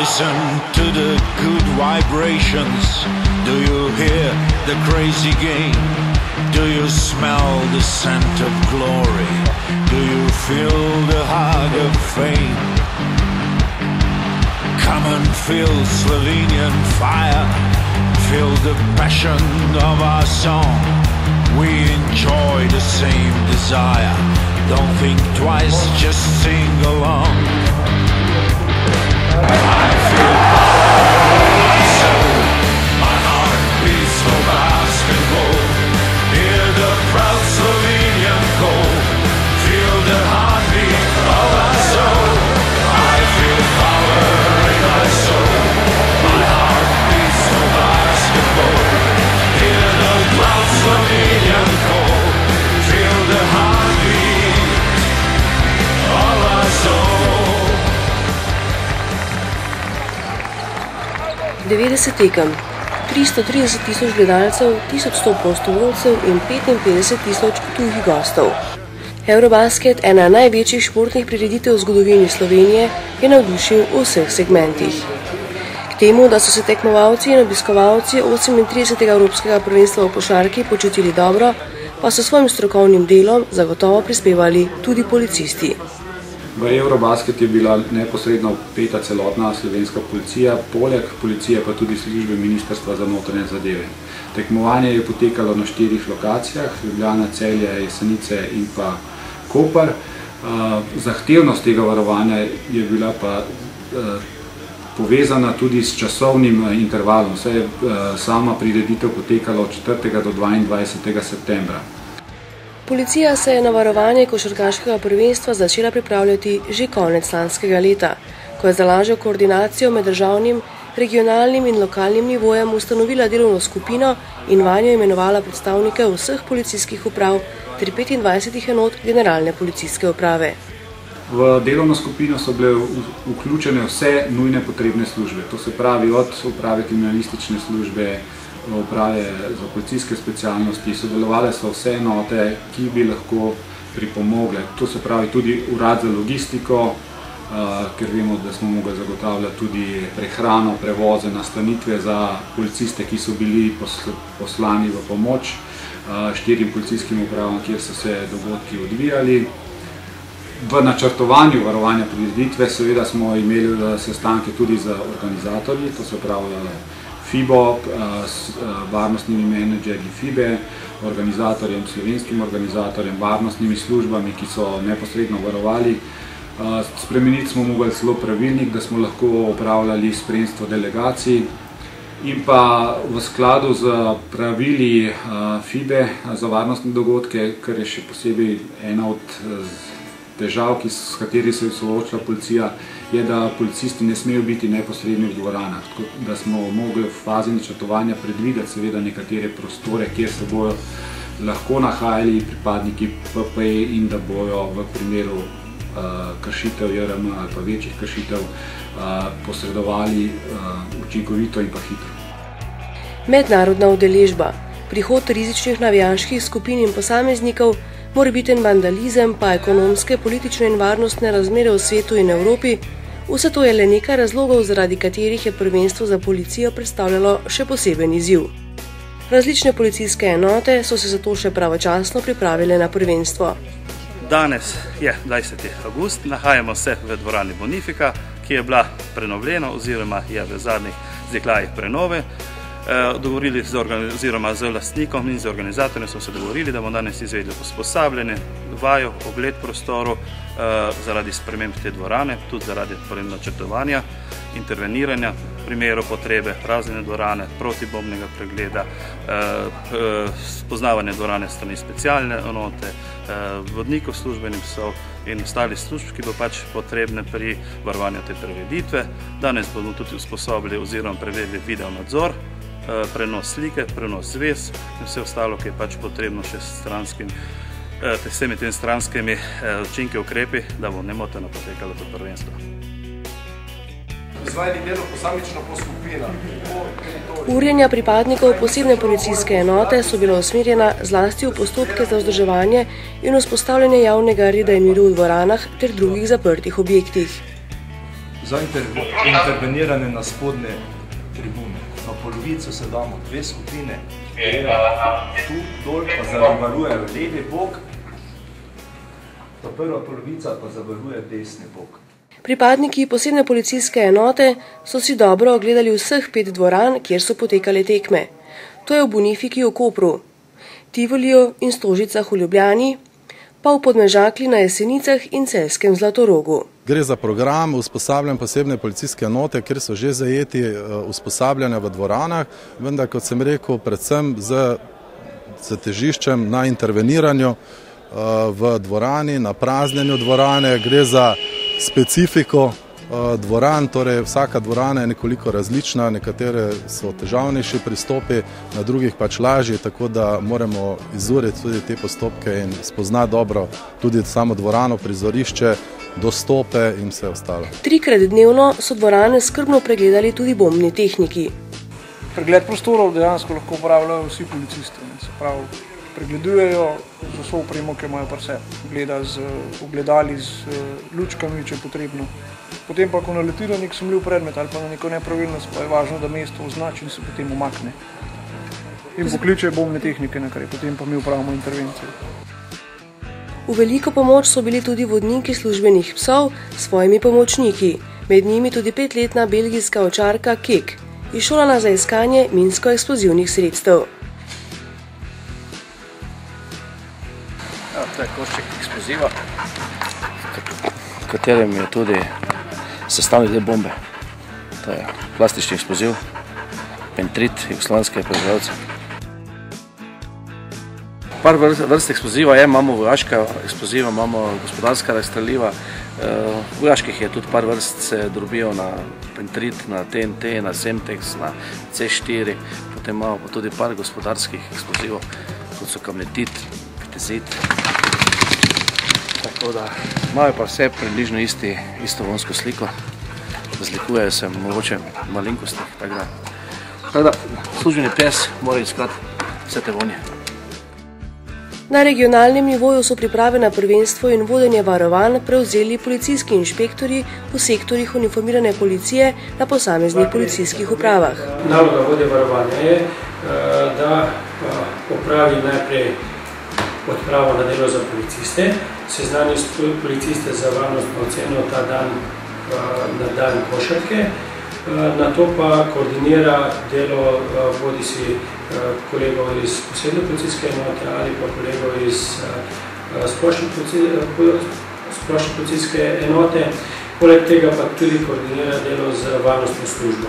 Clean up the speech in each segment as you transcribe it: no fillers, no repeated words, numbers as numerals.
Listen to the good vibrations. Do you hear the crazy game? Do you smell the scent of glory? Do you feel the hug of fame? Come and feel Slovenian fire. Feel the passion of our song. We enjoy the same desire. Don't think twice, just sing along. I feel power in my soul. My heart beats for basketball. Hear the proud Slovenian call. Feel the heartbeat of our soul. I feel power in my soul. My heart beats for basketball. Hear the proud Slovenian call. Feel the heartbeat of our soul. 90 tekem, 330 tisoč gledalcev, 1100 prostovoljcev in 55 tisoč tujih gostov. Eurobasket, ena največjih športnih prireditev v zgodovini Slovenije, je navdušil v vseh segmentih. K temu, da so se tekmovalci in obiskovalci 38. Evropskega prvenstva v košarki počutili dobro, pa so svojim strokovnim delom zagotovo prispevali tudi policisti. V Eurobasket je bila neposredno vpeta celotna slovenska policija, poleg policije pa tudi službe Ministrstva za notranje zadeve. Tekmovanje je potekalo na 4 lokacijah, Ljubljana, Celje, Jesenice in pa Koper. Zahtevnost tega varovanja je bila pa povezana tudi s časovnim intervalom, saj je sama prireditev potekala od 4. do 22. septembra. Policija se je na varovanje košarkaškega prvenstva začela pripravljati že konec lanskega leta, ko je za lažjo koordinacijo med državnim, regionalnim in lokalnim nivojem ustanovila delovno skupino in vanjo imenovala predstavnike vseh policijskih uprav ter 25 enot generalne policijske uprave. V delovno skupino so bile vključene vse nujne potrebne službe, to se pravi od uprave kriminalistične službe, uprave za policijske specialnosti, sodelovale so vse enote, ki bi lahko pripomogle. To se pravi tudi urad za logistiko, ker vemo, da smo mogli zagotavljati tudi prehrano, prevoze, nastanitve za policiste, ki so bili poslani v pomoč 4 policijskim upravam, kjer so se dogodki odvijali. V načrtovanju varovanja prireditve seveda smo imeli sestanke tudi z organizatorji, to se pravi FIBO, s varnostnimi menedžerji FIBE, organizatorjem, slovenskim organizatorjem, varnostnimi službami, ki so neposredno varovali. Spremeniti smo mogli celo pravilnik, da smo lahko upravljali spremstvo delegacij in pa v skladu z pravili FIBE za varnostne dogodke, kar je še posebej ena od težav, s kateri se je soočila policija, je, da policisti ne smejo biti neposredni v dvoranah. Tako da smo mogli v fazi načrtovanja predvideti seveda nekatere prostore, kjer se bojo lahko nahajali pripadniki PPE in da bojo v primeru kršitev JRM ali pa večjih kršitev posredovali učinkovito in pa hitro. Mednarodna udeležba, prihod rizičnih navijaških skupin in posameznikov, morebiten vandalizem, pa ekonomske, politične in varnostne razmere v svetu in Evropi, vse to je le nekaj razlogov, zaradi katerih je prvenstvo za policijo predstavljalo še poseben izziv. Različne policijske enote so se zato še pravočasno pripravile na prvenstvo. Danes je 20. avgust, nahajamo se v dvorani Bonifika, ki je bila prenovljena oziroma je v zadnjih zdekljajih prenove. Dogovorili z lastnikom in z organizatorjem smo se dogovorili, da bomo danes izvedli usposabljanje, vajo, ogled prostorov zaradi sprememb te dvorane, tudi zaradi načrtovanja, interveniranja v primeru potrebe, praznjene dvorane, protibombnega pregleda, spoznavanje dvorane strani specialne enote, vodnikov službenih psov in ostalih služb, ki bo pač potrebne pri varovanju te prireditve. Danes bomo tudi usposobili oziroma preverili video nadzor, prenos slike, prenos zvez in vse ostalo, ki je pač potrebno še s vsemi temi stranskimi učinki ukrepi, da bo nemoteno potekalo to prvenstvo. Izvajali delo posamično po skupinah. Urjenja pripadnikov posebne policijske enote so bila usmerjena zlasti v postopke za vzdrževanje in vzpostavljanje javnega reda in miru v dvoranah ter drugih zaprtih objektih. za interveniranje na spodnje tribune. Na polovico se damo 2 skupine, tu dol pa zavarujejo levi bok, ta prva polovica pa zavaruje desni bok. Pripadniki posebne policijske enote so si dobro ogledali vseh 5 dvoran, kjer so potekale tekme. To je v Bonifiki v Kopru, Tivoliju in Stožicah v Ljubljani, pa v Podmežakli na Jesenicah in Celjskem Zlatorogu. Gre za program usposabljanja posebne policijske enote, kjer so že zajeti usposabljanja v dvoranah, vendar, kot sem rekel, predvsem z težiščem na interveniranju v dvorani, na praznjenju dvorane. Gre za specifiko dvoran, torej vsaka dvorana je nekoliko različna, nekatere so težavnejši pristopi, na drugih pač lažji, tako da moramo izuriti tudi te postopke in spoznati dobro tudi samo dvorano, prizorišče, dostope in vse ostalo. 3-krat dnevno so dvorane skrbno pregledali tudi bombni tehniki. Pregled prostorov dejansko lahko uporabljajo vsi policisti, se pravi, pregledujejo za vso opremo, ki imajo pri sebi, gleda z ogledali, z lučkami, če je potrebno. Potem pa, ko naleti na nek sumljiv predmet ali pa na neko nepravilnost, pa je važno, da mesto označi in se potem umakne. In pokliče bombne tehnike naprej, potem pa mi upravimo intervencijo. V veliko pomoč so bili tudi vodniki službenih psov s svojimi pomočniki, med njimi tudi 5-letna belgijska ovčarka Kek, izšolana za iskanje minsko-eksplozivnih sredstev. To je košček eksploziva, v katerem je tudi sestavni del bombe. To je plastični eksploziv, pentrit jugoslovanskega proizvajalca. Par vrst eksploziva je, imamo vojaška eksploziva, imamo gospodarska razstreliva. Vojaških je tudi par vrst, se drobijo na pentrit, na TNT, na Semtex, na C4, potem imamo pa tudi par gospodarskih eksplozivov, kot so kamnetit, pitezit. Tako da imajo pa vse približno isto vonjsko sliko, razlikujejo se mogoče malenkosti, tako da službeni pes mora iskati vse te vonje. Na regionalnem nivoju so priprave na prvenstvo in vodenje varovanj prevzeli policijski inšpektorji v sektorjih uniformirane policije na posameznih policijskih upravah. Naloga vodje varovanja je, da opravi najprej odpravo na delo za policiste, seznani policiste za varnostno oceno ta dan na dan košarke, nato pa koordinira delo bodisi kolegov iz posebne policijske enote ali pa kolegov iz splošne policijske enote, poleg tega pa tudi koordinira delo z varnostno službo.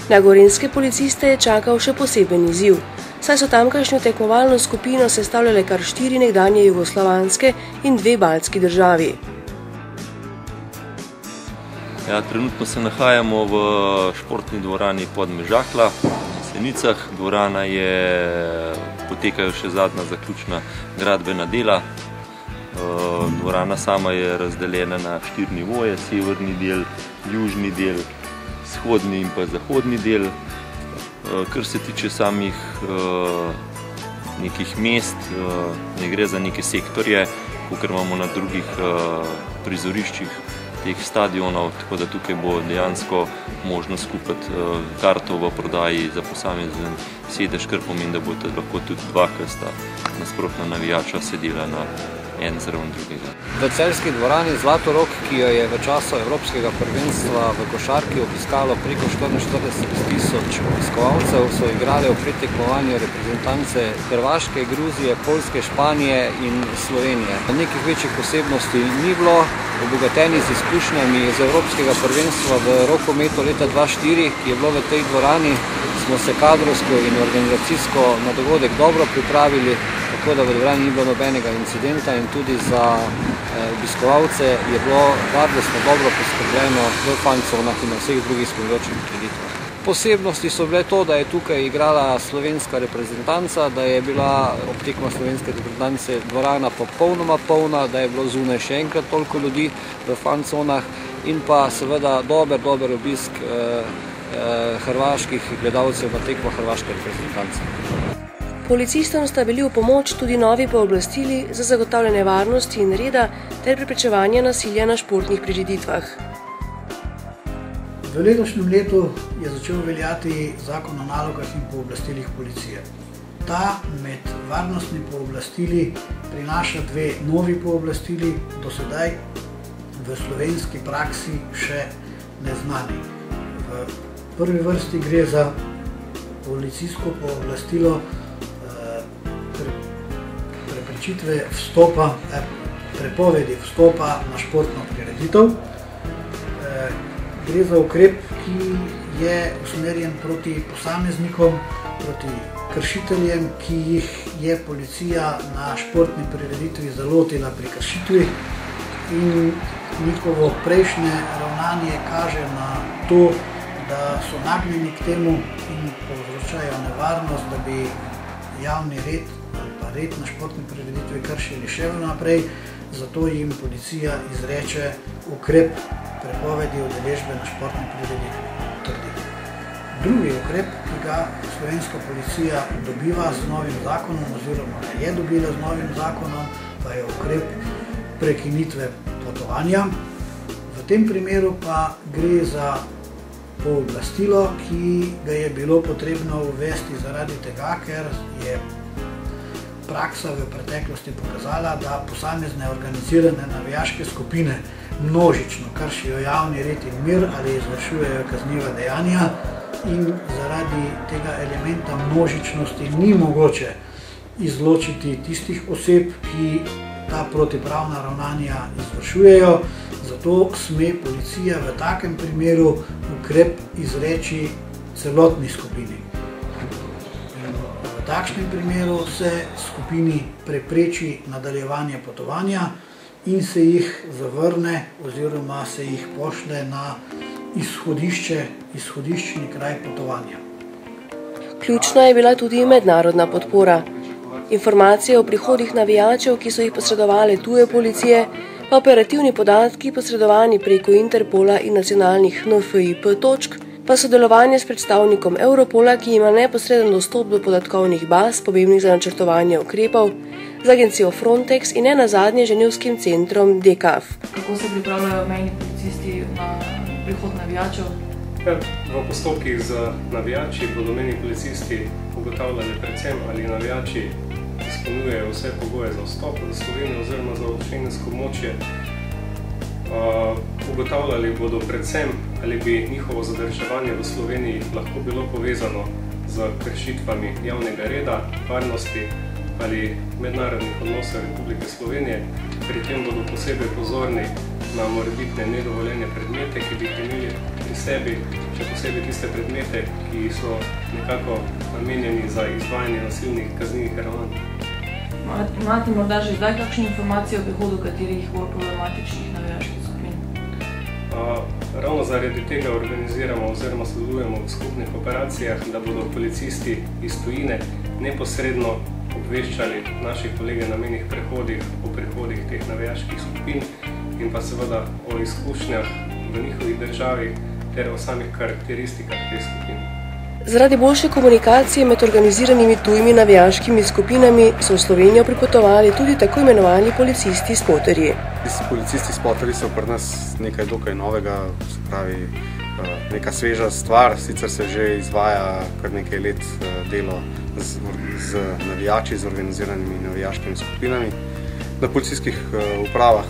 Na gorenjske policiste je čakal še poseben izziv, saj so tamkajšnjo tekmovalno skupino sestavljale kar 4 nekdanje jugoslovanske in 2 baltski državi. Ja, trenutno se nahajamo v športni dvorani Podmežakla v Jesenicah. Dvorana potekajo še zadnja zaključna gradbena dela. Dvorana sama je razdeljena na 4 nivoje, severni del, južni del, vzhodni in pa zahodni del. Kar se tiče samih nekih mest, ne gre za neke sektorje, kakor imamo na drugih prizoriščih teh stadionov, tako da tukaj bo dejansko možnost kupiti karto v prodaji za posamezen sedež, kar pomeni, da boste lahko tudi 2, ker sta nasprotna navijača sedela na en zraven drugega. V celjski dvorani Zlatorog, ki jo je v času Evropskega prvenstva v košarki obiskalo preko 44.000 obiskovalcev, so igrali v predtekmovanju reprezentance Hrvaške, Gruzije, Poljske, Španije in Slovenije. Nekih večjih posebnosti ni bilo, obogateni z izkušnjami iz Evropskega prvenstva v rokometu leta 2004, ki je bilo v tej dvorani, smo se kadrovsko in organizacijsko na dogodek dobro pripravili, tako da v dvorani ni bilo nobenega incidenta in tudi za obiskovalce je bilo varnostno dobro poskrbljeno v fanconah in na vseh drugih spremljajočih preditvah. Posebnosti so bile to, da je tukaj igrala slovenska reprezentanca, da je bila ob tekmah slovenske reprezentance dvorana popolnoma polna, da je bilo zunaj še enkrat toliko ljudi v fanconah in pa seveda dober obisk hrvaških gledalcev na tekmah hrvaške reprezentance. Policistom sta bili v pomoč tudi novi pooblastili za zagotavljanje varnosti in reda ter preprečevanje nasilja na športnih prireditvah. V letošnjem letu je začel veljati zakon o nalogah in pooblastilih policije. Ta med varnostnimi pooblastili prinaša dve novi pooblastili, do sedaj v slovenski praksi še neznani. V prvi vrsti gre za policijsko pooblastilo preprečitve vstopa, prepovedi vstopa na športno prireditev. Gre za ukrep, ki je usmerjen proti posameznikom, proti kršiteljem, ki jih je policija na športni prireditvi zalotila pri kršitvi, in njihovo prejšnje ravnanje kaže na to, da so nagnjeni k temu in povzročajo nevarnost, da bi javni red ali pa red na športni prireditvi kršili še naprej, zato jim policija izreče ukrep prepovedi udeležbe na športni prireditvi. Drugi ukrep, ki ga slovenska policija dobiva z novim zakonom oziroma je dobila z novim zakonom, pa je ukrep prekinitve potovanja. V tem primeru pa gre za pooblastilo, ki ga je bilo potrebno uvesti zaradi tega, ker je praksa v preteklosti pokazala, da posamezne organizirane navijaške skupine množično kršijo javni red in mir ali izvršujejo kazniva dejanja, in zaradi tega elementa množičnosti ni mogoče izločiti tistih oseb, ki ta protipravna ravnanja izvršujejo, zato sme policija v takem primeru ukrep izreči celotni skupini. V takšnem primeru se skupini prepreči nadaljevanje potovanja in se jih zavrne oziroma se jih pošlje na izhodiščni kraj potovanja. Ključna je bila tudi mednarodna podpora. Informacije o prihodih navijačev, ki so jih posredovale tuje policije, pa operativni podatki posredovani preko Interpola in nacionalnih NFIP točk, pa sodelovanje s predstavnikom Europola, ki ima neposreden dostop do podatkovnih baz, pomembnih za načrtovanje ukrepov, z agencijo Frontex in ne nazadnje ženevskim centrom DECAF. Kako se pripravljajo mejni policisti na prihod navijačev? V postopkih z navijači bodo mejni policisti ugotavljali predvsem, ali navijači izpolnjujejo vse pogoje za vstop v Slovenijo oziroma za šengensko območje. Ugotavljali bodo predvsem, ali bi njihovo zadrževanje v Sloveniji lahko bilo povezano z kršitvami javnega reda, varnosti ali mednarodnih odnosov Republike Slovenije. Pri tem bodo posebej pozorni na morebitne nedovoljene predmete, ki bi jih imeli pri sebi, še posebej tiste predmete, ki so nekako namenjeni za izvajanje nasilnih kaznivih ravnanj. Imate morda že zdaj kakšne informacije o prihodu katerih bolj problematičnih navijaških skupin? Ravno zaradi tega organiziramo oziroma sodelujemo v skupnih operacijah, da bodo policisti iz tujine neposredno obveščali naših kolege na mejnih prehodih o prihodih teh navijaških skupin in pa seveda o izkušnjah v njihovi državi ter o samih karakteristikah teh skupin. Zaradi boljše komunikacije med organiziranimi tujimi navijaškimi skupinami so v Slovenijo pripotovali tudi tako imenovani policisti spoterji. Policisti spoterji so pri nas nekaj dokaj novega, se pravi neka sveža stvar, sicer se že izvaja kar nekaj let delo z navijači, z organiziranimi navijaškimi skupinami. Na policijskih upravah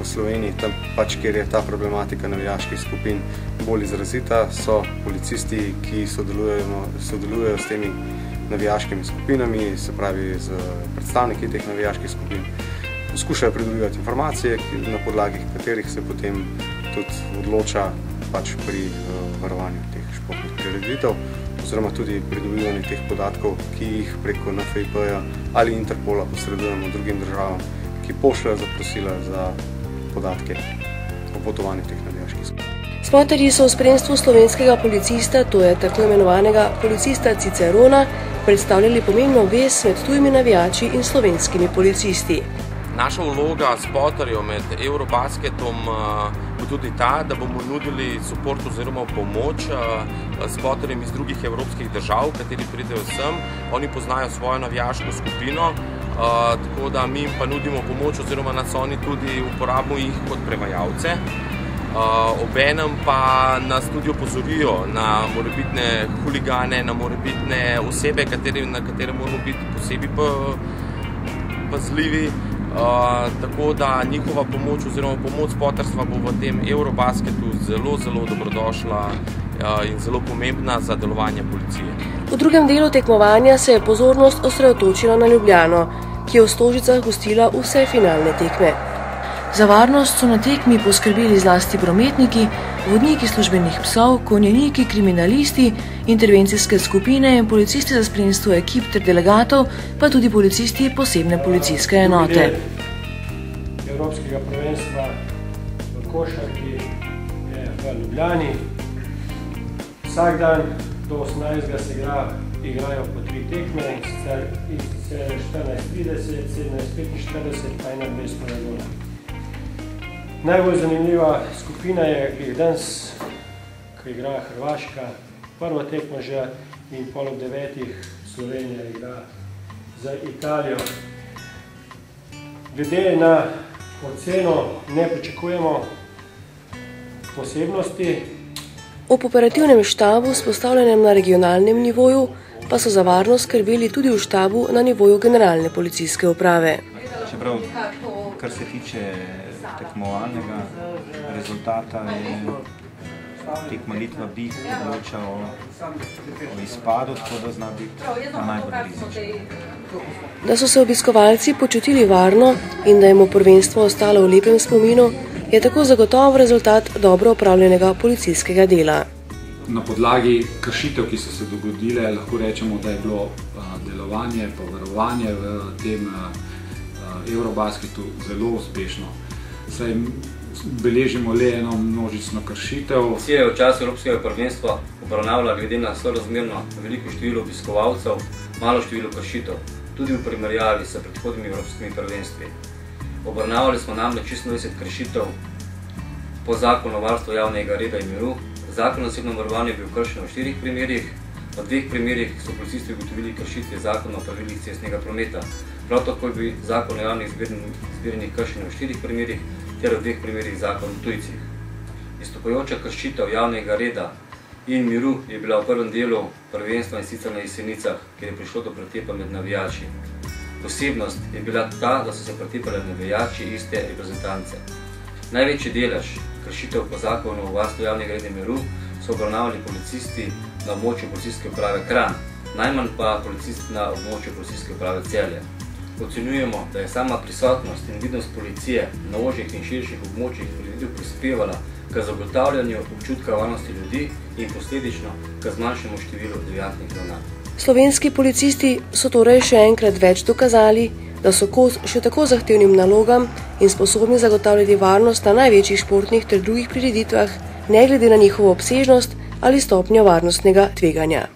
v Sloveniji, tam pač, kjer je ta problematika navijaških skupin bolj izrazita, so policisti, ki sodelujejo s temi navijaškimi skupinami, se pravi z predstavniki teh navijaških skupin, poskušajo pridobivati informacije, na podlagi katerih se potem tudi odloča pač pri varovanju teh športnih prireditev, oziroma tudi pridobivanju teh podatkov, ki jih preko NFIP-ja ali Interpola posredujemo drugim državam, ki pošljajo zaprosila za podatke o potovanju teh navijaških skupin. Spoterji so v spremstvu slovenskega policista, to je tako imenovanega policista Cicerona, predstavljali pomembno vez med tujimi navijači in slovenskimi policisti. Naša vloga spoterjev med Eurobasketom bo tudi ta, da bomo nudili support oziroma pomoč spoterjem iz drugih evropskih držav, kateri pridejo sem. Oni poznajo svojo navijaško skupino, tako da mi jim pa nudimo pomoč oziroma nas oni tudi uporabimo jih kot prevajalce. Obenem pa nas tudi opozorijo na morebitne huligane, na morebitne osebe, na katere moramo biti posebej pazljivi. Tako da njihova pomoč oziroma pomoč spoterstva bo v tem Eurobasketu zelo dobrodošla in zelo pomembna za delovanje policije. V drugem delu tekmovanja se je pozornost osredotočila na Ljubljano, ki je v Stožicah gostila vse finalne tekme. Za varnost so na tekmi poskrbeli zlasti prometniki, vodniki službenih psov, konjeniki, kriminalisti, intervencijske skupine in policisti za spremstvo ekip ter delegatov, pa tudi policisti posebne policijske enote. Evropskega prvenstva v košarki je v Ljubljani. Vsak dan do 18. se igrajo po 3 tekme, in sicer 14:30, 17:45 pa 21:00 gola. Najbolj zanimiva skupina je danes, ko igra Hrvaška, prvo tekmo že in pol ob 9. Slovenija igra za Italijo. Glede na oceno ne pričakujemo posebnosti. Ob operativnem štabu, vzpostavljenem na regionalnem nivoju, pa so za varnost skrbeli tudi v štabu na nivoju generalne policijske uprave. Čeprav, kar se tiče tekmovalnega rezultata, je tekma Litva-Bih odloča o izpadu, tako da zna biti najbolj rizičen. Da so se obiskovalci počutili varno in da jim bo prvenstvo ostalo v lepem spominu, je tako zagotovo rezultat dobro opravljenega policijskega dela. Na podlagi kršitev, ki so se dogodile, lahko rečemo, da je bilo delovanje pa varovanje v tem Eurobasketu zelo uspešno. Saj beležimo le eno množično kršitev. Policija je v času Evropskega prvenstva obravnavala glede na sorazmerno veliko število obiskovalcev, malo število kršitev, tudi v primerjavi s predhodnimi evropskimi prvenstvi. Obravnavali smo namreč 26 kršitev po zakonu o varstvu javnega reda in miru. Zakon o osebnem varovanju je bil kršen v 4 primerih. V 2 primerih so policisti ugotovili kršitve zakona o pravilih cestnega prometa. Prav tako je bil zakon o javnih zbiranjih kršen v 4 primerih ter v 2 primerih zakon o tujcih. Izstopajoča kršitev javnega reda in miru je bila v prvem delu prvenstva in sicer na Jesenicah, kjer je prišlo do pretepa med navijači. Posebnost je bila ta, da so se pretepali navijači iste reprezentance. Največji delež kršitev po zakonu o varstvu javnega reda in miru so obravnavali policisti na območju policijske uprave Kranj, najmanj pa policisti na območju policijske uprave Celje. Ocenjujemo, da je sama prisotnost in vidnost policije na ožjih in širših območjih prireditev prispevala k zagotavljanju občutka varnosti ljudi in posledično k zmanjšanemu številu deviantnih ravnanj. Slovenski policisti so torej še enkrat več dokazali, da so kos še tako zahtevnim nalogam in sposobni zagotavljati varnost na največjih športnih ter drugih prireditvah, ne glede na njihovo obsežnost ali stopnjo varnostnega tveganja.